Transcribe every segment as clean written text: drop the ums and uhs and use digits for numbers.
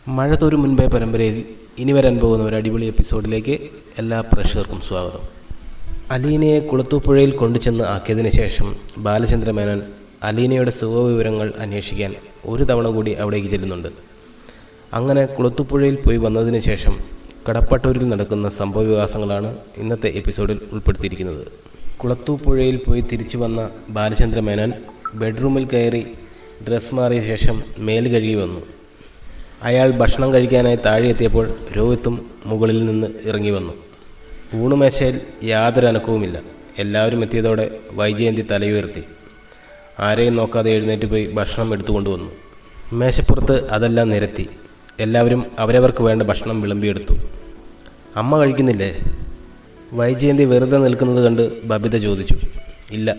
മഴ തോരും മുൻപേ പരമ്പരയിൽ ഇനി വരാൻ പോകുന്ന ഒരു അടിപൊളി എപ്പിസോഡിലേക്ക് എല്ലാ പ്രേക്ഷകർക്കും സ്വാഗതം. അലീനയെ കുളത്തൂപ്പുഴയിൽ കൊണ്ടുചെന്ന് ആക്കിയതിന് ശേഷം ബാലചന്ദ്ര മേനോൻ അലീനയുടെ സുഖവിവരങ്ങൾ അന്വേഷിക്കാൻ ഒരു തവണ കൂടി അവിടേക്ക് ചെല്ലുന്നുണ്ട്. അങ്ങനെ കുളത്തൂപ്പുഴയിൽ പോയി വന്നതിന് ശേഷം കടപ്പാട്ടൂരിൽ നടക്കുന്ന സംഭവവികാസങ്ങളാണ് ഇന്നത്തെ എപ്പിസോഡിൽ ഉൾപ്പെടുത്തിയിരിക്കുന്നത്. കുളത്തൂപ്പുഴയിൽ പോയി തിരിച്ചു വന്ന ബാലചന്ദ്ര മേനോൻ ബെഡ്റൂമിൽ കയറി ഡ്രസ് മാറിയ ശേഷം മേല് കഴുകി വന്നു. അയാൾ ഭക്ഷണം കഴിക്കാനായി താഴെ എത്തിയപ്പോൾ രോഹിത്തും മുകളിൽ നിന്ന് ഇറങ്ങി വന്നു. ഊണുമേശയിൽ യാതൊരു അനക്കവുമില്ല. എല്ലാവരും എത്തിയതോടെ വൈജയന്തി തലയുയർത്തി. ആരെയും നോക്കാതെ എഴുന്നേറ്റ് പോയി ഭക്ഷണം എടുത്തുകൊണ്ടുവന്നു. മേശപ്പുറത്ത് അതെല്ലാം നിരത്തി. എല്ലാവരും അവരവർക്ക് വേണ്ട ഭക്ഷണം വിളമ്പിയെടുത്തു. അമ്മ കഴിക്കുന്നില്ലേ? വൈജയന്തി വെറുതെ നിൽക്കുന്നത് കണ്ട് ബബിത ചോദിച്ചു. ഇല്ല.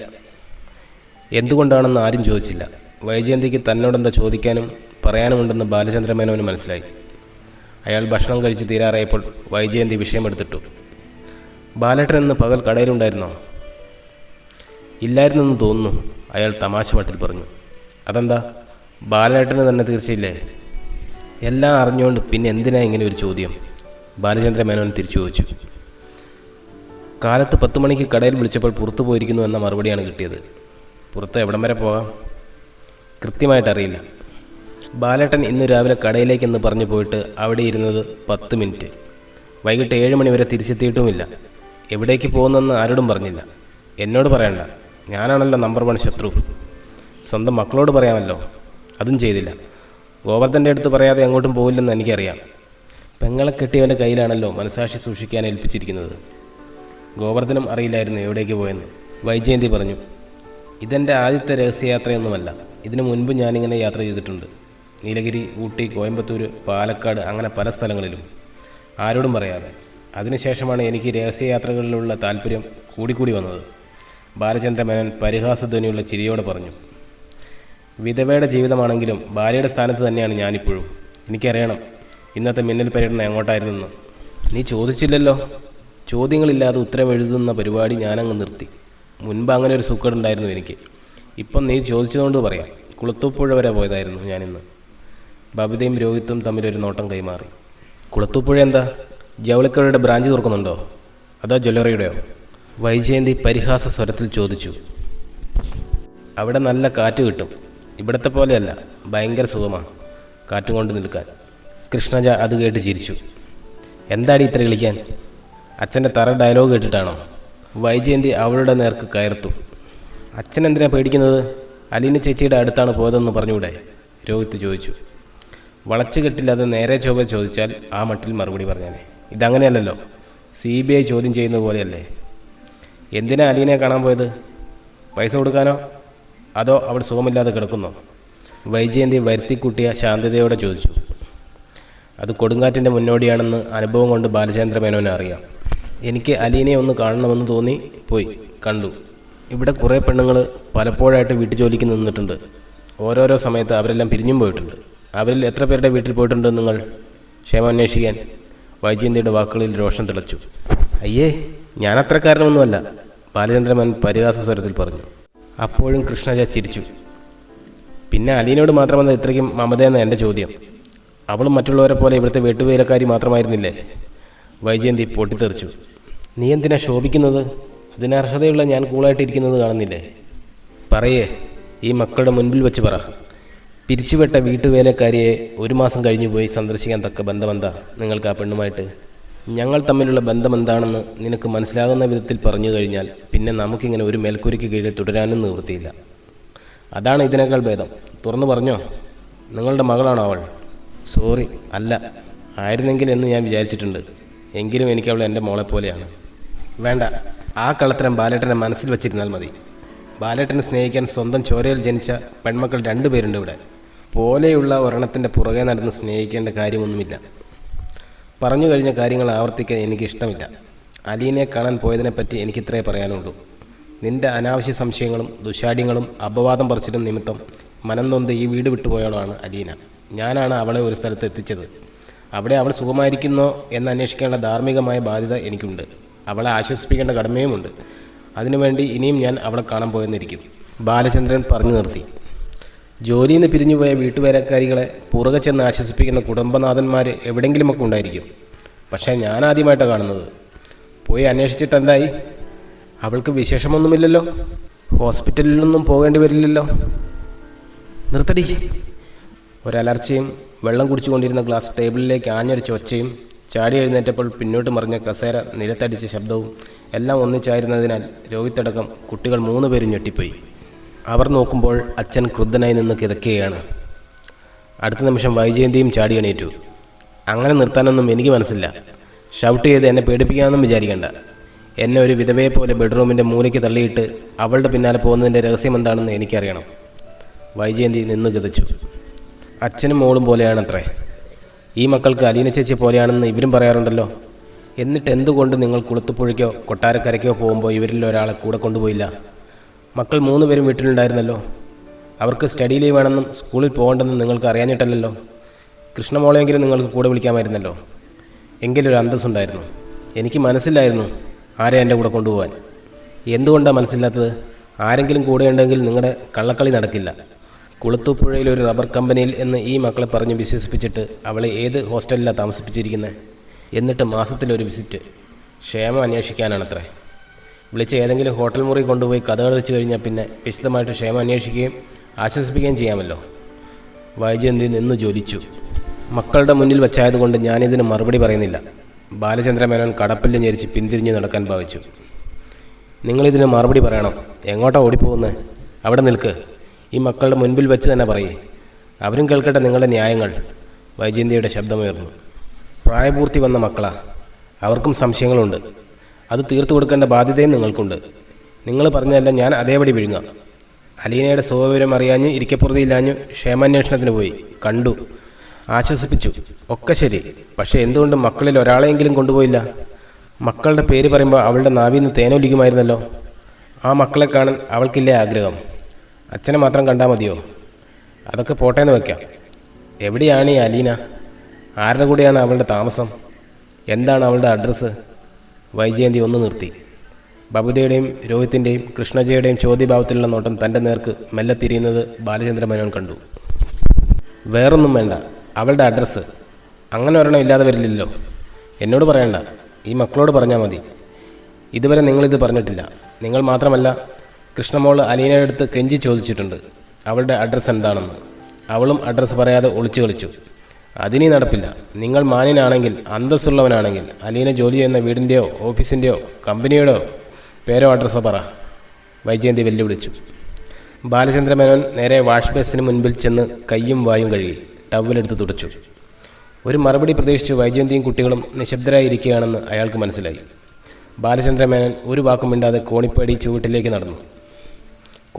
എന്തുകൊണ്ടാണെന്ന് ആരും ചോദിച്ചില്ല. വൈജയന്തിക്ക് തന്നോടെന്താ ചോദിക്കാനും പറയാനുമുണ്ടെന്ന് ബാലചന്ദ്ര മേനോന് മനസ്സിലായി. അയാൾ ഭക്ഷണം കഴിച്ച് തീരാറായപ്പോൾ വൈജയന്തി വിഷയമെടുത്തിട്ടു. ബാലേട്ടൻ ഇന്ന് പകൽ കടയിലുണ്ടായിരുന്നോ? ഇല്ലായിരുന്നെന്ന് തോന്നുന്നു, അയാൾ തമാശ മട്ടിൽ പറഞ്ഞു. അതെന്താ? ബാലേട്ടന് തന്നെ തീർച്ചയില്ലേ? എല്ലാം അറിഞ്ഞുകൊണ്ട് പിന്നെ എന്തിനാ ഇങ്ങനെ ഒരു ചോദ്യം? ബാലചന്ദ്ര മേനോൻ തിരിച്ചു ചോദിച്ചു. കാലത്ത് 10 മണിക്ക് കടയിൽ വിളിച്ചപ്പോൾ പുറത്തു പോയിരിക്കുന്നു എന്ന മറുപടിയാണ് കിട്ടിയത്. പുറത്ത് എവിടം വരെ പോകാം? കൃത്യമായിട്ടറിയില്ല. ബാലേട്ടൻ ഇന്ന് രാവിലെ കടയിലേക്കെന്ന് പറഞ്ഞു പോയിട്ട് അവിടെ ഇരുന്നത് 10 മിനിറ്റ്. വൈകിട്ട് 7 മണി വരെ തിരിച്ചെത്തിയിട്ടുമില്ല. എവിടേക്ക് പോകുന്നെന്ന് ആരോടും പറഞ്ഞില്ല. എന്നോട് പറയണ്ട, ഞാനാണല്ലോ നമ്പർ 1 ശത്രു. സ്വന്തം മക്കളോട് പറയാമല്ലോ, അതും ചെയ്തില്ല. ഗോവർദ്ധൻ്റെ അടുത്ത് പറയാതെ എങ്ങോട്ടും പോയില്ലെന്ന് എനിക്കറിയാം. പെങ്ങളെ കെട്ടിയവൻ്റെ കയ്യിലാണല്ലോ മനസാക്ഷി സൂക്ഷിക്കാൻ ഏൽപ്പിച്ചിരിക്കുന്നത്. ഗോവർദ്ധനും അറിയില്ലായിരുന്നു എവിടേക്ക് പോയെന്ന്, വൈജയന്തി പറഞ്ഞു. ഇതെൻ്റെ ആദ്യത്തെ രഹസ്യയാത്രയൊന്നുമല്ല. ഇതിനു മുൻപ് ഞാനിങ്ങനെ യാത്ര ചെയ്തിട്ടുണ്ട്. നീലഗിരി, ഊട്ടി, കോയമ്പത്തൂർ, പാലക്കാട്, അങ്ങനെ പല സ്ഥലങ്ങളിലും, ആരോടും പറയാതെ. അതിനുശേഷമാണ് എനിക്ക് രഹസ്യയാത്രകളിലുള്ള താല്പര്യം കൂടിക്കൂടി വന്നത്. ബാലചന്ദ്ര മേനോൻ പരിഹാസധ്വനിയുള്ള ചിരിയോടെ പറഞ്ഞു. വിധവയുടെ ജീവിതമാണെങ്കിലും ഭാര്യയുടെ സ്ഥാനത്ത് തന്നെയാണ് ഞാനിപ്പോഴും. എനിക്കറിയണം ഇന്നത്തെ മിന്നൽ പര്യടനം എങ്ങോട്ടായിരുന്നെന്ന്. നീ ചോദിച്ചില്ലല്ലോ. ചോദ്യങ്ങളില്ലാതെ ഉത്തരം എഴുതുന്ന പരിപാടി ഞാനങ്ങ് നിർത്തി. മുൻപ് അങ്ങനെ ഒരു സുഖമുണ്ടായിരുന്നു എനിക്ക്. ഇപ്പം നീ ചോദിച്ചതുകൊണ്ട് പറയാം. കുളത്തൂപ്പുഴ വരെ പോയതായിരുന്നു ഞാനിന്ന്. ബബിതയും രോഹിത്തും തമ്മിലൊരു നോട്ടം കൈമാറി. കുളത്തൂപ്പുഴ എന്താ? ജൗളിക്കടയുടെ ബ്രാഞ്ച് തുറക്കുന്നുണ്ടോ? അതോ ജ്വല്ലറിയുടെയോ? വൈജയന്തി പരിഹാസ സ്വരത്തിൽ ചോദിച്ചു. അവിടെ നല്ല കാറ്റ് കിട്ടും. ഇവിടത്തെ പോലെയല്ല, ഭയങ്കര സുഖമാണ് കാറ്റും കൊണ്ട് നിൽക്കാൻ. കൃഷ്ണജ അത് കേട്ട് ചിരിച്ചു. എന്താടി ഇത്ര വിളിക്കാൻ? അച്ഛൻ്റെ തറ ഡയലോഗ് കേട്ടിട്ടാണോ? വൈജയന്തി അവളുടെ നേർക്ക് കയർത്തു. അച്ഛൻ എന്തിനാ പേടിക്കുന്നത്? അലീന ചേച്ചിയുടെ അടുത്താണ് പോയതെന്ന് പറഞ്ഞുകൂടെ? രോഹിത്ത് ചോദിച്ചു. വളച്ചു കെട്ടില്ലാതെ നേരെ ചൊവ്വ ചോദിച്ചാൽ ആ മട്ടിൽ മറുപടി പറഞ്ഞാലേ. ഇതങ്ങനെയല്ലല്ലോ, CBI ചോദ്യം ചെയ്യുന്നത് പോലെയല്ലേ. എന്തിനാ അലീനയെ കാണാൻ പോയത്? പൈസ കൊടുക്കാനോ അതോ അവൾ സുഖമില്ലാതെ കിടക്കുന്നോ? വൈജയന്തി വരുത്തിക്കൂട്ടിയ ശാന്തതയോടെ ചോദിച്ചു. അത് കൊടുങ്കാറ്റിൻ്റെ മുന്നോടിയാണെന്ന് അനുഭവം കൊണ്ട് ബാലചന്ദ്ര മേനോനെ അറിയാം. എനിക്ക് അലീനയെ ഒന്ന് കാണണമെന്ന് തോന്നി, പോയി കണ്ടു. ഇവിടെ കുറേ പെണ്ണുങ്ങൾ പലപ്പോഴായിട്ട് വീട്ടുജോലിക്ക് നിന്നിട്ടുണ്ട്. ഓരോരോ സമയത്ത് അവരെല്ലാം പിരിഞ്ഞും പോയിട്ടുണ്ട്. അവരിൽ എത്ര പേരുടെ വീട്ടിൽ പോയിട്ടുണ്ട് നിങ്ങൾ ക്ഷേമം അന്വേഷിക്കാൻ? വൈജയന്തിയുടെ വാക്കുകളിൽ രോഷം തിളച്ചു. അയ്യേ, ഞാനത്രക്കാരനൊന്നുമല്ല, ബാലചന്ദ്രമൻ പരിഹാസ സ്വരത്തിൽ പറഞ്ഞു. അപ്പോഴും കൃഷ്ണജ ചിരിച്ചു. പിന്നെ അലീനയോട് മാത്രമെന്താ ഇത്രയ്ക്കും മമതയെന്ന എൻ്റെ ചോദ്യം? അവളും മറ്റുള്ളവരെ പോലെ ഇവിടുത്തെ വീട്ടുവേലക്കാരി മാത്രമായിരുന്നില്ലേ? വൈജയന്തി പൊട്ടിത്തെറിച്ചു. നീ എന്തിനാ ശോഭിക്കുന്നത്? അതിനർഹതയുള്ള ഞാൻ കൂളായിട്ടിരിക്കുന്നത് കാണുന്നില്ലേ? പറയേ, ഈ മക്കളുടെ മുൻപിൽ വെച്ച് പറ. പിരിച്ചുവിട്ട വീട്ടുവേലക്കാരിയെ 1 മാസം കഴിഞ്ഞു പോയി സന്ദർശിക്കാൻ തക്ക ബന്ധമെന്താ നിങ്ങൾക്ക് ആ പെണ്ണുമായിട്ട്? ഞങ്ങൾ തമ്മിലുള്ള ബന്ധമെന്താണെന്ന് നിനക്ക് മനസ്സിലാകുന്ന വിധത്തിൽ പറഞ്ഞു കഴിഞ്ഞാൽ പിന്നെ നമുക്കിങ്ങനെ ഒരു മേൽക്കൂരയ്ക്ക് കീഴിൽ തുടരാനും നിവൃത്തിയില്ല. അതാണ് ഇതിനേക്കാൾ ഭേദം. തുറന്നു പറഞ്ഞോ, നിങ്ങളുടെ മകളാണോ അവൾ? സോറി, അല്ല. ആയിരുന്നെങ്കിൽ എന്ന് ഞാൻ വിചാരിച്ചിട്ടുണ്ട്. എങ്കിലും എനിക്ക് അവൾ എൻ്റെ മോളെപ്പോലെയാണ്. വേണ്ട, ആ കള്ളത്തരം ബാലേട്ടനെ മനസ്സിൽ വച്ചിരുന്നാൽ മതി. ബാലേട്ടനെ സ്നേഹിക്കാൻ സ്വന്തം ചോരയിൽ ജനിച്ച പെൺമക്കൾ 2 പേരുണ്ട് ഇവിടെ. പോലെയുള്ള ഒരെണ്ണത്തിൻ്റെ പുറകെ നടന്ന് സ്നേഹിക്കേണ്ട കാര്യമൊന്നുമില്ല. പറഞ്ഞു കഴിഞ്ഞ കാര്യങ്ങൾ ആവർത്തിക്കാൻ എനിക്കിഷ്ടമില്ല. അലീനയെ കാണാൻ പോയതിനെപ്പറ്റി എനിക്കിത്രേ പറയാനുള്ളൂ. നിൻ്റെ അനാവശ്യ സംശയങ്ങളും ദുശാഠ്യങ്ങളും അപവാദം പറച്ചിലും നിമിത്തം മനം നൊന്ത് ഈ വീട് വിട്ടുപോയവളാണ് അലീന. ഞാനാണ് അവളെ ഒരു സ്ഥലത്ത് എത്തിച്ചത്. അവിടെ അവൾ സുഖമായിരിക്കുന്നോ എന്ന് അന്വേഷിക്കേണ്ട ധാർമ്മികമായ ബാധ്യത എനിക്കുണ്ട്. അവളെ ആശ്വസിപ്പിക്കേണ്ട കടമയുമുണ്ട്. അതിനുവേണ്ടി ഇനിയും ഞാൻ അവളെ കാണാൻ പോയെന്നിരിക്കും. ബാലചന്ദ്രൻ പറഞ്ഞു നിർത്തി. ജോലിയിൽ നിന്ന് പിരിഞ്ഞുപോയ വീട്ടുവേലക്കാരികളെ പുറകെ ചെന്ന് ആശ്വസിപ്പിക്കുന്ന കുടുംബനാഥന്മാർ എവിടെയെങ്കിലുമൊക്കെ ഉണ്ടായിരിക്കും. പക്ഷേ ഞാൻ ആദ്യമായിട്ടാണ് കാണുന്നത്. പോയി അന്വേഷിച്ചിട്ട് എന്തായി? അവൾക്ക് വിശേഷമൊന്നുമില്ലല്ലോ? ഹോസ്പിറ്റലിലൊന്നും പോകേണ്ടി വരില്ലല്ലോ? നിർത്തടി. ഒരലർച്ചയും വെള്ളം കുടിച്ചുകൊണ്ടിരുന്ന ഗ്ലാസ് ടേബിളിലേക്ക് ആഞ്ഞടിച്ച ഒച്ചയും ചാടി എഴുന്നേറ്റപ്പോൾ പിന്നോട്ട് മറിഞ്ഞ കസേര നിലത്തടിച്ച ശബ്ദവും എല്ലാം ഒന്നിച്ചായിരുന്നതിനാൽ രോഹിത്തടക്കം കുട്ടികൾ 3 പേരും ഞെട്ടിപ്പോയി. അവർ നോക്കുമ്പോൾ അച്ഛൻ ക്രുദ്ധനായി നിന്ന് കിതക്കുകയാണ്. അടുത്ത നിമിഷം വൈജയന്തിയും ചാടി എണീറ്റു. അങ്ങനെ നിർത്താനൊന്നും എനിക്ക് മനസ്സില്ല. ഷൗട്ട് ചെയ്ത് എന്നെ പേടിപ്പിക്കാമെന്നും വിചാരിക്കേണ്ട. എന്നെ ഒരു വിധവയെപ്പോലെ ബെഡ്റൂമിൻ്റെ മൂലയ്ക്ക് തള്ളിയിട്ട് അവളുടെ പിന്നാലെ പോകുന്നതിൻ്റെ രഹസ്യമെന്താണെന്ന് എനിക്കറിയണം. വൈജയന്തി നിന്ന് കിതച്ചു. അച്ഛനും മോളും പോലെയാണത്രേ. ഈ മക്കൾക്ക് അലീന ചേച്ചി പോലെയാണെന്ന് ഇവരും പറയാറുണ്ടല്ലോ. എന്നിട്ട് എന്തുകൊണ്ട് നിങ്ങൾ കുളത്തുപുഴയ്ക്കോ കൊട്ടാരക്കരയ്ക്കോ പോകുമ്പോൾ ഇവരിൽ ഒരാളെ കൂടെ കൊണ്ടുപോയില്ല? മക്കൾ 3 പേരും വീട്ടിലുണ്ടായിരുന്നല്ലോ. അവർക്ക് സ്റ്റഡി ലീവ് വേണമെന്നും സ്കൂളിൽ പോകേണ്ടെന്നും നിങ്ങൾക്ക് അറിയാഞ്ഞിട്ടല്ലോ. കൃഷ്ണമോളെങ്കിലും നിങ്ങൾക്ക് കൂടെ വിളിക്കാമായിരുന്നല്ലോ. എങ്കിലൊരു അന്തസ്സുണ്ടായിരുന്നു. എനിക്ക് മനസ്സിലായിരുന്നു ആരെ എൻ്റെ കൂടെ കൊണ്ടുപോകാൻ. എന്തുകൊണ്ടാണ് മനസ്സില്ലാത്തത്? ആരെങ്കിലും കൂടെ ഉണ്ടെങ്കിൽ നിങ്ങളുടെ കള്ളക്കളി നടക്കില്ല. കുളത്തൂപ്പുഴയിൽ ഒരു റബ്ബർ കമ്പനിയിൽ എന്ന് ഈ മക്കളെ പറഞ്ഞ് വിശ്വസിപ്പിച്ചിട്ട് അവളെ ഏത് ഹോസ്റ്റലിലാണ് താമസിപ്പിച്ചിരിക്കുന്നത്? എന്നിട്ട് മാസത്തിലൊരു വിസിറ്റ്. ക്ഷേമം അന്വേഷിക്കാനാണത്രേ. വിളിച്ച് ഏതെങ്കിലും ഹോട്ടൽ മുറി കൊണ്ടുപോയി കഥകളിച്ച് കഴിഞ്ഞാൽ പിന്നെ വിശദമായിട്ട് ക്ഷേമം അന്വേഷിക്കുകയും ആശ്വസിപ്പിക്കുകയും ചെയ്യാമല്ലോ. വൈജയന്തി നിന്ന് ജ്വലിച്ചു. മക്കളുടെ മുന്നിൽ വച്ചായതുകൊണ്ട് ഞാനിതിന് മറുപടി പറയുന്നില്ല. ബാലചന്ദ്രമേനോൻ കടപ്പല്ല് ഞെരിച്ച് പിന്തിരിഞ്ഞ് നടക്കാൻ ഭാവിച്ചു. നിങ്ങളിതിന് മറുപടി പറയണം. എങ്ങോട്ടാണ് ഓടിപ്പോകുന്നത്? അവിടെ നിൽക്ക്. ഈ മക്കളുടെ മുൻപിൽ വെച്ച് തന്നെ പറയേ. അവരും കേൾക്കട്ടെ നിങ്ങളുടെ ന്യായങ്ങൾ. വൈജയന്തിയുടെ ശബ്ദമുയർന്നു. പ്രായപൂർത്തി വന്ന മക്കളാ. അവർക്കും സംശയങ്ങളുണ്ട്. അത് തീർത്തു കൊടുക്കേണ്ട ബാധ്യതയും നിങ്ങൾക്കുണ്ട്. നിങ്ങൾ പറഞ്ഞതല്ല ഞാൻ അതേപടി വിഴുങ്ങാം. അലീനയുടെ സ്വവിവരം അറിയാഞ്ഞ് ഇരിക്കപ്പുറതിയില്ലാഞ്ഞു ക്ഷേമാന്വേഷണത്തിന് പോയി. കണ്ടു, ആശ്വസിപ്പിച്ചു. ഒക്കെ ശരി. പക്ഷേ എന്തുകൊണ്ട് മക്കളിൽ ഒരാളെയെങ്കിലും കൊണ്ടുപോയില്ല? മക്കളുടെ പേര് പറയുമ്പോൾ അവളുടെ നാവിൽ നിന്ന് തേനൊലിക്കുമായിരുന്നല്ലോ. ആ മക്കളെ കാണാൻ അവൾക്കില്ലേ ആഗ്രഹം? അച്ഛനെ മാത്രം കണ്ടാൽ മതിയോ? അതൊക്കെ പോട്ടേന്ന് വയ്ക്കാം. എവിടെയാണ് ഈ അലീന? ആരുടെ കൂടെയാണ് അവളുടെ താമസം? എന്താണ് അവളുടെ അഡ്രസ്സ്? വൈജയന്തി ഒന്ന് നിർത്തി. ബബുദയുടെയും രോഹിത്തിൻ്റെയും കൃഷ്ണജയുടെയും ചോദ്യഭാവത്തിലുള്ള നോട്ടം തൻ്റെ നേർക്ക് മെല്ലെ തിരിയുന്നത് ബാലചന്ദ്രമേനോൻ കണ്ടു. വേറൊന്നും വേണ്ട, അവളുടെ അഡ്രസ്സ്. അങ്ങനെ ഒരെണ്ണം ഇല്ലാതെ വരില്ലല്ലോ. എന്നോട് പറയണ്ട, ഈ മക്കളോട് പറഞ്ഞാൽ മതി. ഇതുവരെ നിങ്ങളിത് പറഞ്ഞിട്ടില്ല. നിങ്ങൾ മാത്രമല്ല, കൃഷ്ണമോൾ അലീനയുടെ അടുത്ത് കെഞ്ചി ചോദിച്ചിട്ടുണ്ട് അവളുടെ അഡ്രസ്സ് എന്താണെന്ന്. അവളും അഡ്രസ്സ് പറയാതെ ഒളിച്ചു കളിച്ചു. അതിനീ നടപ്പില്ല. നിങ്ങൾ മാന്യനാണെങ്കിൽ, അന്തസ്സുള്ളവനാണെങ്കിൽ അലീന ജോലി ചെയ്യുന്ന വീടിൻ്റെയോ ഓഫീസിൻ്റെയോ കമ്പനിയുടെയോ പേരോ അഡ്രസ്സോ പറ. വൈജയന്തി വെല്ലുവിളിച്ചു. ബാലചന്ദ്രമേനോൻ നേരെ വാഷ് ബേസിന് മുൻപിൽ ചെന്ന് കയ്യും വായും കഴുകി ടവലെടുത്ത് തുടച്ചു. ഒരു മറുപടി പ്രതീക്ഷിച്ച് വൈജയന്തിയും കുട്ടികളും നിശബ്ദരായിരിക്കുകയാണെന്ന് അയാൾക്ക് മനസ്സിലായി. ബാലചന്ദ്രമേനോൻ ഒരു വാക്കും മിണ്ടാതെ കോണിപ്പടി ചുവട്ടിലേക്ക് നടന്നു.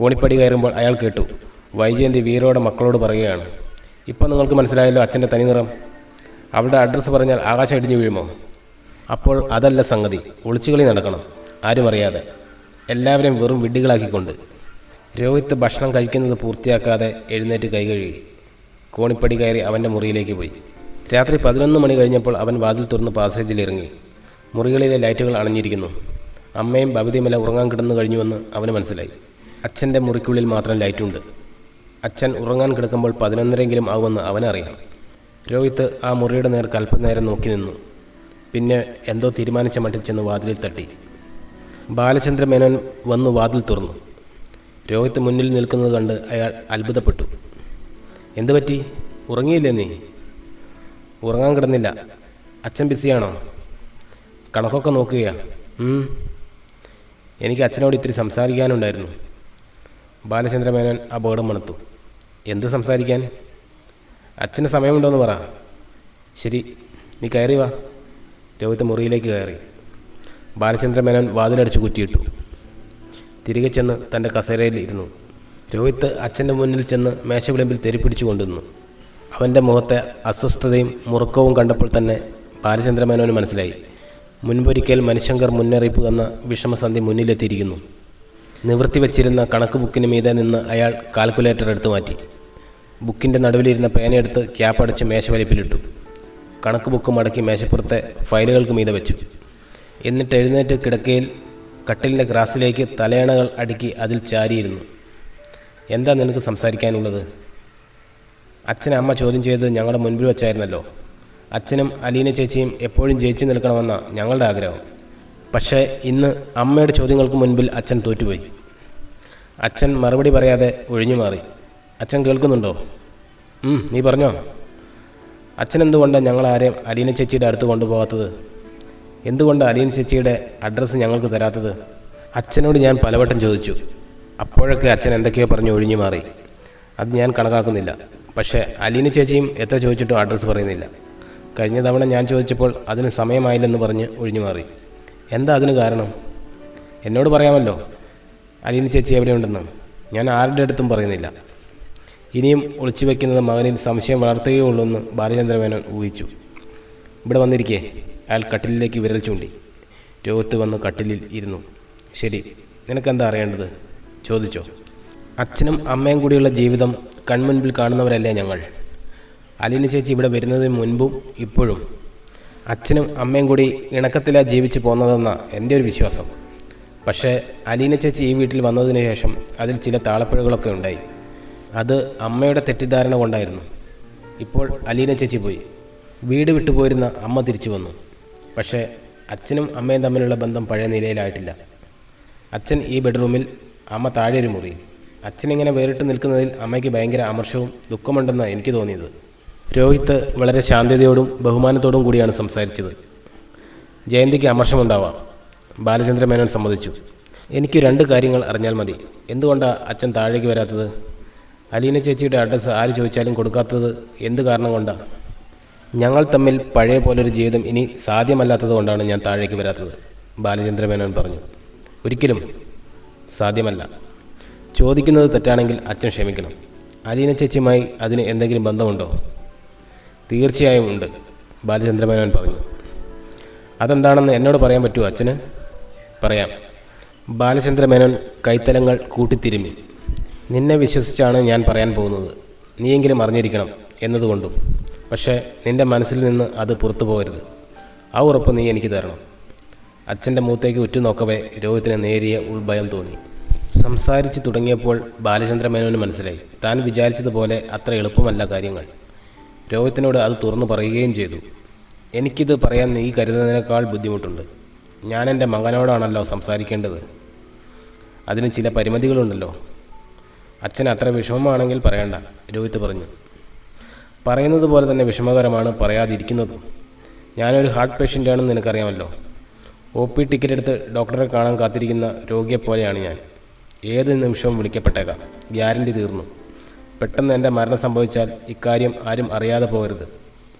കോണിപ്പടി കയറുമ്പോൾ അയാൾ കേട്ടു വൈജയന്തി വീരോടെ മക്കളോട് പറയുകയാണ്. ഇപ്പം നിങ്ങൾക്ക് മനസ്സിലായല്ലോ അച്ഛൻ്റെ തനിനിറം. അവളുടെ അഡ്രസ്സ് പറഞ്ഞാൽ ആകാശം ഇടിഞ്ഞു വീഴുമോ? അപ്പോൾ അതല്ല സംഗതി. ഒളിച്ചുകളി നടക്കണം, ആരും അറിയാതെ, എല്ലാവരെയും വെറും വിഡ്ഢികളാക്കിക്കൊണ്ട്. രോഹിത്ത് ഭക്ഷണം കഴിക്കുന്നത് പൂർത്തിയാക്കാതെ എഴുന്നേറ്റ് കൈ കഴുകി കോണിപ്പടി കയറി അവൻ്റെ മുറിയിലേക്ക് പോയി. രാത്രി 11 മണി കഴിഞ്ഞപ്പോൾ അവൻ വാതിൽ തുറന്ന് പാസേജിലിറങ്ങി. മുറികളിലെ ലൈറ്റുകൾ അണഞ്ഞിരിക്കുന്നു. അമ്മയും ബബിതയുമെല്ലാം ഉറങ്ങാൻ കിടന്നു കഴിഞ്ഞുവെന്ന് അവന് മനസ്സിലായി. അച്ഛൻ്റെ മുറിക്കുള്ളിൽ മാത്രം ലൈറ്റുണ്ട്. അച്ഛൻ ഉറങ്ങാൻ കിടക്കുമ്പോൾ 11:30 ആവുമെന്ന് അവനറിയാം. രോഹിത്ത് ആ മുറിയുടെ നേർക്ക് അല്പനേരം നോക്കി നിന്നു. പിന്നെ എന്തോ തീരുമാനിച്ച മട്ടിൽ ചെന്ന് വാതിലിൽ തട്ടി. ബാലചന്ദ്രമേനോൻ വന്നു വാതിൽ തുറന്നു. രോഹിത്ത് മുന്നിൽ നിൽക്കുന്നത് കണ്ട് അയാൾ അത്ഭുതപ്പെട്ടു. എന്തു പറ്റി? ഉറങ്ങിയില്ലേ നീ? ഉറങ്ങാൻ കിടന്നില്ല. അച്ഛൻ ബിസിയാണോ? കണക്കൊക്കെ നോക്കുകയാ? എനിക്ക് അച്ഛനോട് ഇത്തിരി സംസാരിക്കാനുണ്ടായിരുന്നു. ബാലചന്ദ്രമേനോൻ അപകടം മണത്തു. എന്ത് സംസാരിക്കാൻ? അച്ഛന് സമയമുണ്ടോയെന്ന് പറ. ശരി, നീ കയറി വാ. രോഹിത്ത് മുറിയിലേക്ക് കയറി. ബാലചന്ദ്രമേനോൻ വാതിലടിച്ച് കുറ്റിയിട്ടു. തിരികെ ചെന്ന് തൻ്റെ കസേരയിൽ ഇരുന്നു. രോഹിത്ത് അച്ഛൻ്റെ മുന്നിൽ ചെന്ന് മേശവിളമ്പിൽ തെരിപ്പിടിച്ചു കൊണ്ടുവന്നു. അവൻ്റെ മുഖത്തെ അസ്വസ്ഥതയും മുറുക്കവും കണ്ടപ്പോൾ തന്നെ ബാലചന്ദ്രമേനോന് മനസ്സിലായി മുൻപൊരിക്കൽ മനുശങ്കർ മുന്നറിയിപ്പ് എന്ന വിഷമസന്ധി മുന്നിലെത്തിയിരിക്കുന്നു. നിവൃത്തി വച്ചിരുന്ന കണക്ക് ബുക്കിന് മീതെ നിന്ന് അയാൾ കാൽക്കുലേറ്റർ എടുത്തു മാറ്റി. ബുക്കിൻ്റെ നടുവിലിരുന്ന പേനയെടുത്ത് ക്യാപ്പടച്ച് മേശവലിപ്പിലിട്ടു. കണക്ക് ബുക്ക് മടക്കി മേശപ്പുറത്തെ ഫയലുകൾക്ക് മീതെ വെച്ചു. എന്നിട്ട് എഴുന്നേറ്റ് കിടക്കയിൽ കട്ടിലിൻ്റെ ഗ്രാസിലേക്ക് തലയണകൾ അടുക്കി അതിൽ ചാരിയിരുന്നു. എന്താ നിനക്ക് സംസാരിക്കാനുള്ളത്? അച്ഛനെ അമ്മ ചോദ്യം ചെയ്ത് ഞങ്ങളുടെ മുൻപിൽ വെച്ചായിരുന്നല്ലോ. അച്ഛനും അലീന ചേച്ചിയും എപ്പോഴും ജയിച്ചു നിൽക്കണമെന്ന ഞങ്ങളുടെ ആഗ്രഹം. പക്ഷേ ഇന്ന് അമ്മയുടെ ചോദ്യങ്ങൾക്ക് മുൻപിൽ അച്ഛൻ തോറ്റുപോയി. അച്ഛൻ മറുപടി പറയാതെ ഒഴിഞ്ഞു മാറി. അച്ഛൻ കേൾക്കുന്നുണ്ടോ? നീ പറഞ്ഞോ. അച്ഛൻ എന്തുകൊണ്ടാണ് ഞങ്ങളാരെയും അലീന ചേച്ചിയുടെ അടുത്ത് കൊണ്ടുപോകാത്തത്? എന്തുകൊണ്ട് അലീന ചേച്ചിയുടെ അഡ്രസ്സ് ഞങ്ങൾക്ക് തരാത്തത്? അച്ഛനോട് ഞാൻ പലവട്ടം ചോദിച്ചു. അപ്പോഴൊക്കെ അച്ഛൻ എന്തൊക്കെയോ പറഞ്ഞ് ഒഴിഞ്ഞു മാറി. അത് ഞാൻ കണക്കാക്കുന്നില്ല. പക്ഷേ അലീന ചേച്ചിയും എത്ര ചോദിച്ചിട്ടും അഡ്രസ്സ് പറയുന്നില്ല. കഴിഞ്ഞ തവണ ഞാൻ ചോദിച്ചപ്പോൾ അതിന് സമയമായില്ലെന്ന് പറഞ്ഞ് ഒഴിഞ്ഞു മാറി. എന്താ അതിന് കാരണം? എന്നോട് പറയാമല്ലോ അലീന ചേച്ചി എവിടെയുണ്ടെന്ന്. ഞാൻ ആരുടെ അടുത്തും പറയുന്നില്ല. ഇനിയും ഒളിച്ചു വയ്ക്കുന്നത് മകനിൽ സംശയം വളർത്തുകയുള്ളൂ എന്ന് ബാലചന്ദ്രമേനോൻ ഊഹിച്ചു. ഇവിടെ വന്നിരിക്കേ. അയാൾ കട്ടിലിലേക്ക് വിരൽ ചൂണ്ടി. രോഹിത്ത് വന്ന് കട്ടിലിൽ ഇരുന്നു. ശരി, നിനക്കെന്താ അറിയേണ്ടത്? ചോദിച്ചോ. അച്ഛനും അമ്മയും കൂടിയുള്ള ജീവിതം കൺമുൻപിൽ കാണുന്നവരല്ലേ ഞങ്ങൾ. അലീന ചേച്ചി ഇവിടെ വരുന്നതിന് മുൻപും ഇപ്പോഴും അച്ഛനും അമ്മയും കൂടി ഇണക്കത്തിലാണ് ജീവിച്ച് പോന്നതെന്നാണ് എൻ്റെ ഒരു വിശ്വാസം. പക്ഷേ അലീന ചേച്ചി ഈ വീട്ടിൽ വന്നതിന് ശേഷം അതിൽ ചില താളപ്പിഴകളൊക്കെ ഉണ്ടായി. അത് അമ്മയുടെ തെറ്റിദ്ധാരണ കൊണ്ടായിരുന്നു. ഇപ്പോൾ അലീന ചേച്ചി പോയി. വീട് വിട്ടുപോയിരുന്ന അമ്മ തിരിച്ചു വന്നു. പക്ഷേ അച്ഛനും അമ്മയും തമ്മിലുള്ള ബന്ധം പഴയ നിലയിലായിട്ടില്ല. അച്ഛൻ ഈ ബെഡ്റൂമിൽ, അമ്മ താഴെ ഒരു മുറിയിൽ. അച്ഛനിങ്ങനെ വേറിട്ട് നിൽക്കുന്നതിൽ അമ്മയ്ക്ക് ഭയങ്കര അമർഷവും ദുഃഖമുണ്ടെന്നാണ് എനിക്ക് തോന്നിയത്. രോഹിത്ത് വളരെ ശാന്തതയോടും ബഹുമാനത്തോടും കൂടിയാണ് സംസാരിച്ചത്. ജയന്തിക്ക് അമർഷമുണ്ടാവാം, ബാലചന്ദ്രമേനോൻ സമ്മതിച്ചു. എനിക്ക് 2 കാര്യങ്ങൾ അറിഞ്ഞാൽ മതി. എന്തുകൊണ്ടാണ് അച്ഛൻ താഴേക്ക് വരാത്തത്? അലീന ചേച്ചിയുടെ അഡ്രസ്സ് ആര് ചോദിച്ചാലും കൊടുക്കാത്തത് എന്ത് കാരണം കൊണ്ടാണ്? ഞങ്ങൾ തമ്മിൽ പഴയ പോലൊരു ജീവിതം ഇനി സാധ്യമല്ലാത്തത് കൊണ്ടാണ് ഞാൻ താഴേക്ക് വരാത്തത്, ബാലചന്ദ്രമേനോൻ പറഞ്ഞു. ഒരിക്കലും സാധ്യമല്ല. ചോദിക്കുന്നത് തെറ്റാണെങ്കിൽ അച്ഛൻ ക്ഷമിക്കണം. അലീന ചേച്ചിയുമായി അതിന് എന്തെങ്കിലും ബന്ധമുണ്ടോ? തീർച്ചയായും ഉണ്ട്, ബാലചന്ദ്രമേനോൻ പറഞ്ഞു. അതെന്താണെന്ന് എന്നോട് പറയാൻ പറ്റുമോ അച്ഛന്? പറയാം. ബാലചന്ദ്രമേനോൻ കൈത്തലങ്ങൾ കൂട്ടിത്തിരുമ്മി. നിന്നെ വിശ്വസിച്ചാണ് ഞാൻ പറയാൻ പോകുന്നത്. നീയെങ്കിലും അറിഞ്ഞിരിക്കണം എന്നതുകൊണ്ടും. പക്ഷേ നിൻ്റെ മനസ്സിൽ നിന്ന് അത് പുറത്തു പോകരുത്. ആ ഉറപ്പ് നീ എനിക്ക് തരണം. അച്ഛൻ്റെ മുഖത്തേക്ക് ഉറ്റുനോക്കവേ രോഹിത്തിന് നേരിയ ഉൾഭയം തോന്നി. സംസാരിച്ചു തുടങ്ങിയപ്പോൾ ബാലചന്ദ്രമേനോന് മനസ്സിലായി താൻ വിചാരിച്ചതുപോലെ അത്ര എളുപ്പമല്ല കാര്യങ്ങൾ. രോഹിത്തിനോട് അത് തുറന്നു പറയുകയും ചെയ്തു. എനിക്കിത് പറയാൻ നീ കരുതുന്നതിനേക്കാൾ ബുദ്ധിമുട്ടുണ്ട്. ഞാൻ എൻ്റെ മകനോടാണല്ലോ സംസാരിക്കേണ്ടത്. അതിന് ചില പരിമിതികളുണ്ടല്ലോ. അച്ഛൻ അത്ര വിഷമമാണെങ്കിൽ പറയണ്ട, രോഹിത്ത് പറഞ്ഞു. പറയുന്നത് പോലെ തന്നെ വിഷമകരമാണ് പറയാതിരിക്കുന്നതും. ഞാനൊരു ഹാർട്ട് പേഷ്യൻ്റാണെന്ന് നിനക്കറിയാമല്ലോ. OP ടിക്കറ്റ് എടുത്ത് ഡോക്ടറെ കാണാൻ കാത്തിരിക്കുന്ന രോഗിയെപ്പോലെയാണ് ഞാൻ. ഏത് നിമിഷവും വിളിക്കപ്പെട്ടേക്കാം. ഗ്യാരണ്ടി തീർന്നു. പെട്ടെന്ന് എൻ്റെ മരണം സംഭവിച്ചാൽ ഇക്കാര്യം ആരും അറിയാതെ പോകരുത്.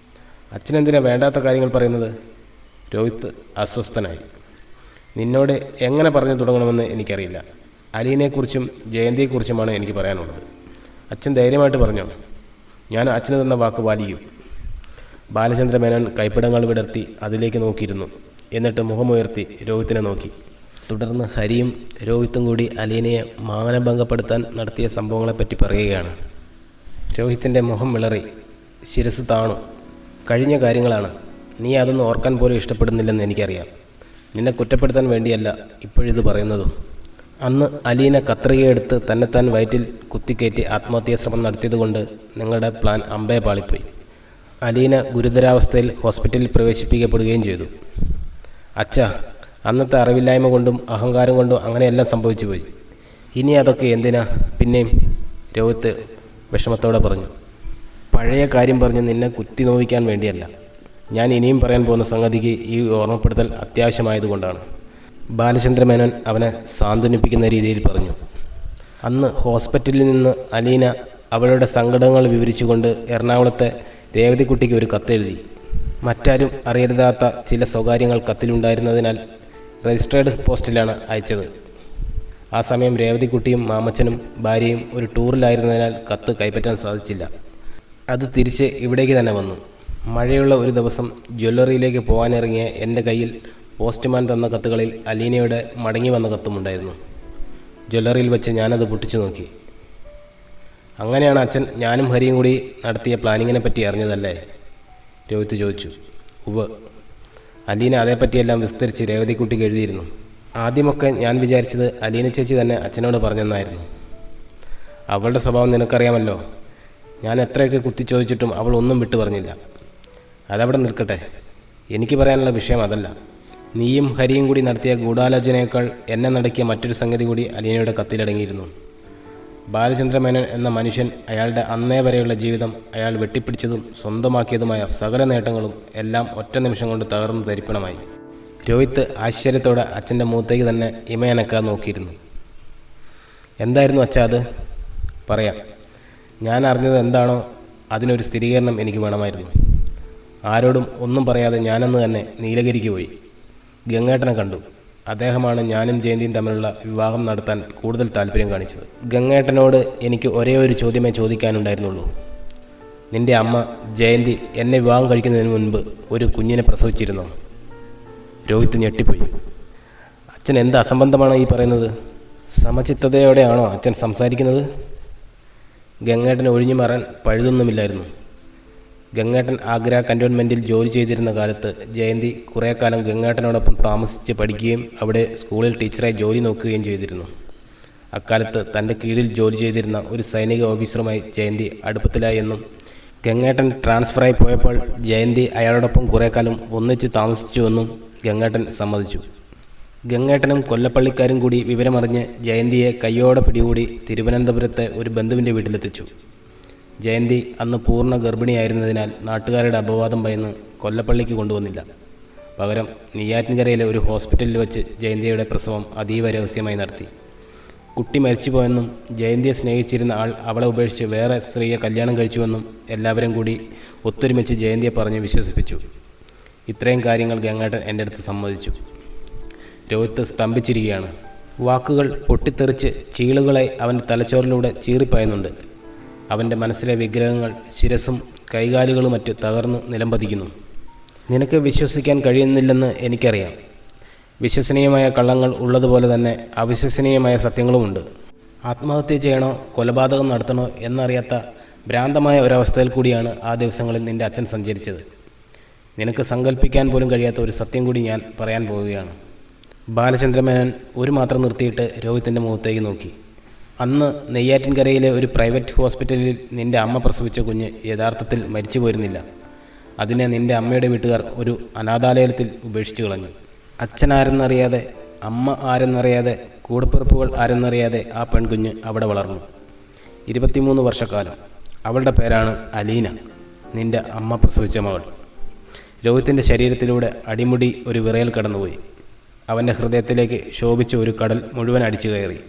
അച്ഛനെന്തിനാ വേണ്ടാത്ത കാര്യങ്ങൾ പറയുന്നത്? രോഹിത്ത് അസ്വസ്ഥനായി. നിന്നോട് എങ്ങനെ പറഞ്ഞു തുടങ്ങണമെന്ന് എനിക്കറിയില്ല. അലീനെക്കുറിച്ചും ജയന്തിയെക്കുറിച്ചുമാണ് എനിക്ക് പറയാനുള്ളത്. അച്ഛൻ ധൈര്യമായിട്ട് പറഞ്ഞോ. ഞാൻ അച്ഛന് തന്ന വാക്ക് പാലിക്കും. ബാലചന്ദ്രമേനോൻ കൈപ്പിടങ്ങൾ വിടർത്തി അതിലേക്ക് നോക്കിയിരുന്നു. എന്നിട്ട് മുഖമുയർത്തി രോഹിത്തിനെ നോക്കി. തുടർന്ന് ഹരിയും രോഹിത്തും കൂടി അലീനയെ മാനഭംഗപ്പെടുത്താൻ നടത്തിയ സംഭവങ്ങളെപ്പറ്റി പറയുകയാണ്. രോഹിത്തിൻ്റെ മുഖം വിളറി, ശിരസ് താണു. കഴിഞ്ഞ കാര്യങ്ങളാണ്. നീ അതൊന്നും ഓർക്കാൻ പോലും ഇഷ്ടപ്പെടുന്നില്ലെന്ന് എനിക്കറിയാം. നിന്നെ കുറ്റപ്പെടുത്താൻ വേണ്ടിയല്ല ഇപ്പോഴിത് പറയുന്നതും. അന്ന് അലീന കത്രികയെടുത്ത് തന്നെത്താൻ വയറ്റിൽ കുത്തിക്കയറ്റി ആത്മഹത്യാ ശ്രമം നടത്തിയതുകൊണ്ട് നിങ്ങളുടെ പ്ലാൻ അമ്പേ പാളിപ്പോയി. അലീന ഗുരുതരാവസ്ഥയിൽ ഹോസ്പിറ്റലിൽ പ്രവേശിപ്പിക്കപ്പെടുകയും ചെയ്തു. അച്ഛാ, അന്നത്തെ അറിവില്ലായ്മ കൊണ്ടും അഹങ്കാരം കൊണ്ടും അങ്ങനെയെല്ലാം സംഭവിച്ചു പോയി. ഇനി അതൊക്കെ എന്തിനാ പിന്നെയും? രോഹിത്ത് വിഷമത്തോടെ പറഞ്ഞു. പഴയ കാര്യം പറഞ്ഞ് നിന്നെ കുത്തി നോവിക്കാൻ വേണ്ടിയല്ല. ഞാൻ ഇനിയും പറയാൻ പോകുന്ന സംഗതിക്ക് ഈ ഓർമ്മപ്പെടുത്തൽ അത്യാവശ്യമായതുകൊണ്ടാണ്. ബാലചന്ദ്രമേനോൻ അവനെ സാന്ത്വനിപ്പിക്കുന്ന രീതിയിൽ പറഞ്ഞു. അന്ന് ഹോസ്പിറ്റലിൽ നിന്ന് അലീന അവളുടെ സങ്കടങ്ങൾ വിവരിച്ചുകൊണ്ട് എറണാകുളത്തെ രേവതിക്കുട്ടിക്ക് ഒരു കത്തെഴുതി. മറ്റാരും അറിയരുതാത്ത ചില സ്വകാര്യങ്ങൾ കത്തിലുണ്ടായിരുന്നതിനാൽ രജിസ്റ്റേർഡ് പോസ്റ്റിലാണ് അയച്ചത്. ആ സമയം രേവതിക്കുട്ടിയും മാമച്ചനും ഭാര്യയും ഒരു ടൂറിലായിരുന്നതിനാൽ കത്ത് കൈപ്പറ്റാൻ സാധിച്ചില്ല. അത് തിരിച്ച് ഇവിടേക്ക് തന്നെ വന്നു. മഴയുള്ള ഒരു ദിവസം ജ്വല്ലറിയിലേക്ക് പോകാനിറങ്ങിയ എൻ്റെ കയ്യിൽ പോസ്റ്റ്മാൻ തന്ന കത്തുകളിൽ അലീനയുടെ മടങ്ങി വന്ന കത്തുമുണ്ടായിരുന്നു. ജ്വല്ലറിയിൽ വെച്ച് ഞാനത് പൊട്ടിച്ചു നോക്കി. അങ്ങനെയാണ് അച്ഛൻ ഞാനും ഹരിയും കൂടി നടത്തിയ പ്ലാനിങ്ങിനെ പറ്റി അറിഞ്ഞതല്ലേ? രോഹിത്ത് ചോദിച്ചു. ഉവ്വ്. അലീന അതേപ്പറ്റിയെല്ലാം വിസ്തരിച്ച് രേവതിക്കുട്ടിക്ക് എഴുതിയിരുന്നു. ആദ്യമൊക്കെ ഞാൻ വിചാരിച്ചത് അലീന ചേച്ചി തന്നെ അച്ഛനോട് പറഞ്ഞെന്നായിരുന്നു. അവളുടെ സ്വഭാവം നിനക്കറിയാമല്ലോ. ഞാൻ എത്രയൊക്കെ കുത്തിച്ചോദിച്ചിട്ടും അവൾ ഒന്നും വിട്ടു പറഞ്ഞില്ല. അതവിടെ നിൽക്കട്ടെ, എനിക്ക് പറയാനുള്ള വിഷയം അതല്ല. നീയും ഹരിയും കൂടി നടത്തിയ ഗൂഢാലോചനയേക്കാൾ എന്നെ നടക്കിയ മറ്റൊരു സംഗതി കൂടി അലീനയുടെ കത്തിലടങ്ങിയിരുന്നു. ബാലചന്ദ്രമേനോൻ എന്ന മനുഷ്യൻ, അയാളുടെ അന്നേ വരെയുള്ള ജീവിതം, അയാൾ വെട്ടിപ്പിടിച്ചതും സ്വന്തമാക്കിയതുമായ സകല നേട്ടങ്ങളും എല്ലാം ഒറ്റ നിമിഷം കൊണ്ട് തകർന്ന് തരിപ്പണമായി. രോഹിത്ത് ആശ്ചര്യത്തോടെ അച്ഛൻ്റെ മുഖത്തേക്ക് തന്നെ ഇമയനക്കാൻ നോക്കിയിരുന്നു. എന്തായിരുന്നു അച്ഛാ അത്? പറയാം. ഞാൻ അറിഞ്ഞത് എന്താണോ അതിനൊരു സ്ഥിരീകരണം എനിക്ക് വേണമായിരുന്നു. ആരോടും ഒന്നും പറയാതെ ഞാനന്ന് തന്നെ നീലഗിരിക്ക് പോയി. ഗംഗേട്ടനെ കണ്ടു. അദ്ദേഹമാണ് ഞാനും ജയന്തിയും തമ്മിലുള്ള വിവാഹം നടത്താൻ കൂടുതൽ താല്പര്യം കാണിച്ചത്. ഗംഗേട്ടനോട് എനിക്ക് ഒരേ ഒരു ചോദ്യമേ ചോദിക്കാനുണ്ടായിരുന്നുള്ളൂ. നിന്റെ അമ്മ ജയന്തി എന്നെ വിവാഹം കഴിക്കുന്നതിന് മുൻപ് ഒരു കുഞ്ഞിനെ പ്രസവിച്ചിരുന്നോ? രോഹിത്ത് ഞെട്ടിപ്പോയി. അച്ഛൻ എന്ത് അസംബന്ധമാണ് ഈ പറയുന്നത്? സമചിത്തതയോടെയാണോ അച്ഛൻ സംസാരിക്കുന്നത്? ഗംഗേട്ടൻ ഒഴിഞ്ഞു മാറാൻ പഴുതൊന്നുമില്ലായിരുന്നു. ഗംഗേട്ടൻ ആഗ്ര കൻ്റോൺമെൻറ്റിൽ ജോലി ചെയ്തിരുന്ന കാലത്ത് ജയന്തി കുറേ കാലം ഗംഗേട്ടനോടൊപ്പം താമസിച്ച് പഠിക്കുകയും അവിടെ സ്കൂളിൽ ടീച്ചറായി ജോലി നോക്കുകയും ചെയ്തിരുന്നു. അക്കാലത്ത് തൻ്റെ കീഴിൽ ജോലി ചെയ്തിരുന്ന ഒരു സൈനിക ഓഫീസറുമായി ജയന്തി അടുപ്പത്തിലായി എന്നും ഗംഗേട്ടൻ ട്രാൻസ്ഫറായി പോയപ്പോൾ ജയന്തി അയാളോടൊപ്പം കുറേ കാലം ഒന്നിച്ച് താമസിച്ചുവെന്നും ഗംഗേട്ടൻ സമ്മതിച്ചു. ഗംഗേട്ടനും കൊല്ലപ്പള്ളിക്കാരും കൂടി വിവരമറിഞ്ഞ് ജയന്തിയെ കയ്യോടെ പിടികൂടി തിരുവനന്തപുരത്തെ ഒരു ബന്ധുവിൻ്റെ വീട്ടിലെത്തിച്ചു. ജയന്തി അന്ന് പൂർണ്ണ ഗർഭിണിയായിരുന്നതിനാൽ നാട്ടുകാരുടെ അപവാദം ഭയന്ന് കൊല്ലപ്പള്ളിക്ക് കൊണ്ടുവന്നില്ല. പകരം നെയ്യാറ്റിൻകരയിലെ ഒരു ഹോസ്പിറ്റലിൽ വെച്ച് ജയന്തിയുടെ പ്രസവം അതീവ രഹസ്യമായി നടത്തി. കുട്ടി മരിച്ചുപോയെന്നും ജയന്തിയെ സ്നേഹിച്ചിരുന്ന ആൾ അവളെ ഉപേക്ഷിച്ച് വേറെ സ്ത്രീയെ കല്യാണം കഴിച്ചുവെന്നും എല്ലാവരും കൂടി ഒത്തൊരുമിച്ച് ജയന്തിയെ പറഞ്ഞ് വിശ്വസിപ്പിച്ചു. ഇത്രയും കാര്യങ്ങൾ ഗംഗേട്ടൻ എൻ്റെ അടുത്ത് സമ്മതിച്ചു. രോഹിത്ത് സ്തംഭിച്ചിരിക്കുകയാണ്. വാക്കുകൾ പൊട്ടിത്തെറിച്ച് ചീളുകളായി അവൻ്റെ തലച്ചോറിലൂടെ ചീറിപ്പായുന്നുണ്ട്. അവൻ്റെ മനസ്സിലെ വിഗ്രഹങ്ങൾ, ശിരസും കൈകാലുകളും മറ്റ് തകർന്ന് നിലംപതിക്കുന്നു. നിനക്ക് വിശ്വസിക്കാൻ കഴിയുന്നില്ലെന്ന് എനിക്കറിയാം. വിശ്വസനീയമായ കള്ളങ്ങൾ ഉള്ളതുപോലെ തന്നെ അവിശ്വസനീയമായ സത്യങ്ങളുമുണ്ട്. ആത്മഹത്യ ചെയ്യണോ കൊലപാതകം നടത്തണോ എന്നറിയാത്ത ഭ്രാന്തമായ ഒരവസ്ഥയിൽ കൂടിയാണ് ആ ദിവസങ്ങളിൽ നിൻ്റെ അച്ഛൻ സഞ്ചരിച്ചത്. നിനക്ക് സങ്കല്പിക്കാൻ പോലും കഴിയാത്ത ഒരു സത്യം കൂടി ഞാൻ പറയാൻ പോവുകയാണ്. ബാലചന്ദ്രമേനോൻ ഒരു മാത്രം നിർത്തിയിട്ട് രോഹിത്തിൻ്റെ മുഖത്തേക്ക് നോക്കി. അന്ന് നെയ്യാറ്റിൻകരയിലെ ഒരു പ്രൈവറ്റ് ഹോസ്പിറ്റലിൽ നിൻ്റെ അമ്മ പ്രസവിച്ച കുഞ്ഞ് യഥാർത്ഥത്തിൽ മരിച്ചു പോയിരുന്നില്ല. അതിനെ നിൻ്റെ അമ്മയുടെ വീട്ടുകാർ ഒരു അനാഥാലയത്തിൽ ഉപേക്ഷിച്ചു കളഞ്ഞു. അച്ഛൻ ആരെന്നറിയാതെ, അമ്മ ആരെന്നറിയാതെ, കൂടപ്പിറപ്പുകൾ ആരെന്നറിയാതെ ആ പെൺകുഞ്ഞ് അവിടെ വളർന്നു. 23 വർഷക്കാലം. അവളുടെ പേരാണ് അലീന, നിൻ്റെ അമ്മ പ്രസവിച്ച മകൾ. രോഹിത്തിൻ്റെ ശരീരത്തിലൂടെ അടിമുടി ഒരു വിറയൽ കടന്നുപോയി. അവൻ്റെ ഹൃദയത്തിലേക്ക് ശോഭിച്ച ഒരു കടൽ മുഴുവൻ അടിച്ചു കയറി.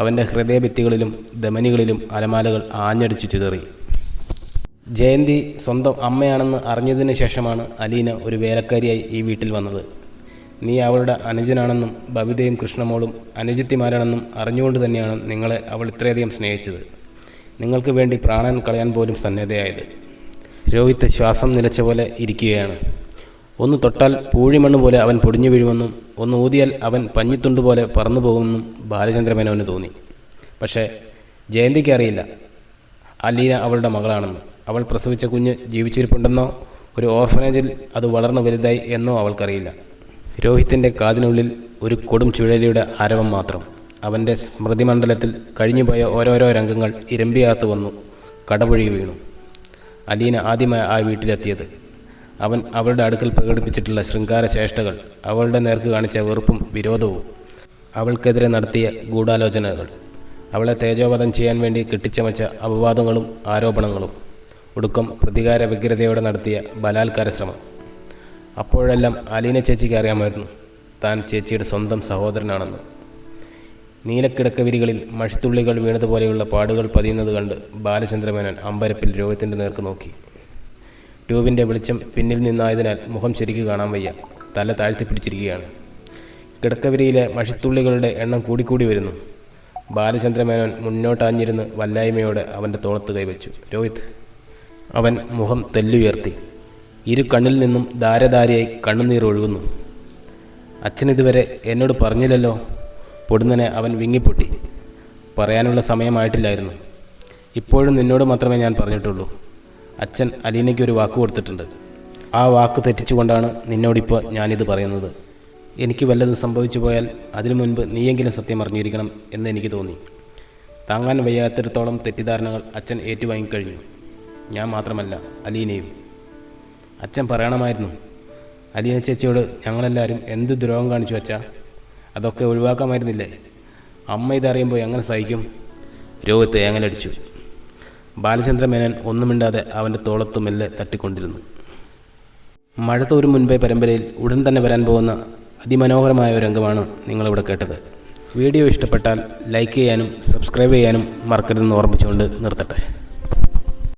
അവൻ്റെ ഹൃദയഭിത്തികളിലും ധമനികളിലും അലമാലകൾ ആഞ്ഞടിച്ചു ചിതറി. ജയന്തി സ്വന്തം അമ്മയാണെന്ന് അറിഞ്ഞതിന് ശേഷമാണ് അലീന ഒരു വേലക്കാരിയായി ഈ വീട്ടിൽ വന്നത്. നീ അവളുടെ അനുജനാണെന്നും ബബിതയും കൃഷ്ണമോളും അനുജത്തിമാരാണെന്നും അറിഞ്ഞുകൊണ്ട് തന്നെയാണ് നിങ്ങളെ അവൾ ഇത്രയധികം സ്നേഹിച്ചത്. നിങ്ങൾക്ക് വേണ്ടി പ്രാണൻ കളയാൻ പോലും സന്നദ്ധയായത്. രോഹിത്ത് ശ്വാസം നിലച്ച പോലെ ഇരിക്കുകയാണ്. ഒന്ന് തൊട്ടാൽ പൂഴിമണ്ണ് പോലെ അവൻ പൊടിഞ്ഞു വീഴുമെന്നും ഒന്ന് ഊതിയാൽ അവൻ പഞ്ഞിത്തുണ്ട് പോലെ പറന്നു പോകുമെന്നും ബാലചന്ദ്രമേനോന് തോന്നി. പക്ഷേ ജയന്തിക്ക് അറിയില്ല അലീന അവളുടെ മകളാണെന്ന്. അവൾ പ്രസവിച്ച കുഞ്ഞ് ജീവിച്ചിരിപ്പുണ്ടെന്നോ ഒരു ഓർഫനേജിൽ അത് വളർന്നു വലുതായി എന്നോ അവൾക്കറിയില്ല. രോഹിത്തിൻ്റെ കാതിനുള്ളിൽ ഒരു കൊടും ചുഴലിയുടെ ആരവം മാത്രം. അവൻ്റെ സ്മൃതിമണ്ഡലത്തിൽ കഴിഞ്ഞുപോയ ഓരോരോ രംഗങ്ങൾ ഇരമ്പിയാത്തു വന്നു, കടപുഴകി വീണു. അലീന ആദ്യമായി ആ വീട്ടിലെത്തിയത്, അവൻ അവളുടെ അടുക്കൽ പ്രകടിപ്പിച്ചിട്ടുള്ള ശൃംഗാര ചേഷ്ടകൾ, അവളുടെ നേർക്ക് കാണിച്ച വെറുപ്പും വിരോധവും, അവൾക്കെതിരെ നടത്തിയ ഗൂഢാലോചനകൾ, അവളെ തേജോവധം ചെയ്യാൻ വേണ്ടി കെട്ടിച്ചമച്ച അപവാദങ്ങളും ആരോപണങ്ങളും, ഒടുക്കം പ്രതികാര വ്യഗ്രതയോടെ നടത്തിയ ബലാത്കാര ശ്രമം. അപ്പോഴെല്ലാം അലീന ചേച്ചിക്ക് അറിയാമായിരുന്നു താൻ ചേച്ചിയുടെ സ്വന്തം സഹോദരനാണെന്ന്. നീലക്കിടക്കവിരികളിൽ മഷിത്തുള്ളികൾ വീണതുപോലെയുള്ള പാടുകൾ പതിയുന്നത് കണ്ട് ബാലചന്ദ്രമേനോൻ അമ്പരപ്പിൽ രോഹിത്തിൻ്റെ നേർക്ക് നോക്കി. ട്യൂബിൻ്റെ വെളിച്ചം പിന്നിൽ നിന്നായതിനാൽ മുഖം ശരിക്ക് കാണാൻ വയ്യ. തല താഴ്ത്തിപ്പിടിച്ചിരിക്കുകയാണ്. കിടക്കവിരിയിലെ മഷിത്തുള്ളികളുടെ എണ്ണം കൂടിക്കൂടി വരുന്നു. ബാലചന്ദ്രമേനോൻ മുന്നോട്ടാഞ്ഞിരുന്ന് വല്ലായ്മയോടെ അവൻ്റെ തോളത്ത് കൈവച്ചു. രോഹിത്. അവൻ മുഖം തെല്ലുയർത്തി. ഇരു കണ്ണിൽ നിന്നും ധാരധാരയായി കണ്ണുനീർ ഒഴുകുന്നു. അച്ഛനിതുവരെ എന്നോട് പറഞ്ഞില്ലല്ലോ. പൊടുന്നനെ അവൻ വിങ്ങിപ്പൊട്ടി. പറയാനുള്ള സമയമായിട്ടില്ലായിരുന്നു. ഇപ്പോഴും നിന്നോട് മാത്രമേ ഞാൻ പറഞ്ഞിട്ടുള്ളൂ. അച്ഛൻ അലീനയ്ക്ക് ഒരു വാക്ക് കൊടുത്തിട്ടുണ്ട്. ആ വാക്ക് തെറ്റിച്ചുകൊണ്ടാണ് നിന്നോടിപ്പോൾ ഞാനിത് പറയുന്നത്. എനിക്ക് വല്ലതും സംഭവിച്ചു പോയാൽ അതിനു മുൻപ് നീയെങ്കിലും സത്യം അറിഞ്ഞിരിക്കണം എന്ന് എനിക്ക് തോന്നി. താങ്ങാൻ വയ്യാത്തിടത്തോളം തെറ്റിദ്ധാരണകൾ അച്ഛൻ ഏറ്റുവാങ്ങിക്കഴിഞ്ഞു. ഞാൻ മാത്രമല്ല, അലീനയും. അച്ഛൻ പറയണമായിരുന്നു. അലീന ചേച്ചിയോട് ഞങ്ങളെല്ലാവരും എന്ത് ദ്രോഹം കാണിച്ചു വച്ചാൽ അതൊക്കെ ഒഴിവാക്കാമായിരുന്നില്ലേ? അമ്മ ഇതറിയുമ്പോൾ എങ്ങനെ സഹിക്കും? രോഹിത്ത് ഏങ്ങലടിച്ചു. ബാലചന്ദ്രമേനൻ ഒന്നും മിണ്ടാതെ അവൻ്റെ തോളത്തു മെല്ലെ തട്ടിക്കൊണ്ടിരുന്നു. മഴ തോരും മുൻപേ പരമ്പരയിൽ ഉടൻ തന്നെ വരാൻ പോകുന്ന അതിമനോഹരമായ ഒരു രംഗമാണ് നിങ്ങളിവിടെ കേട്ടത്. വീഡിയോ ഇഷ്ടപ്പെട്ടാൽ ലൈക്ക് ചെയ്യാനും സബ്സ്ക്രൈബ് ചെയ്യാനും മറക്കരുതെന്ന് ഓർമ്മിച്ചുകൊണ്ട് നിർത്തട്ടെ.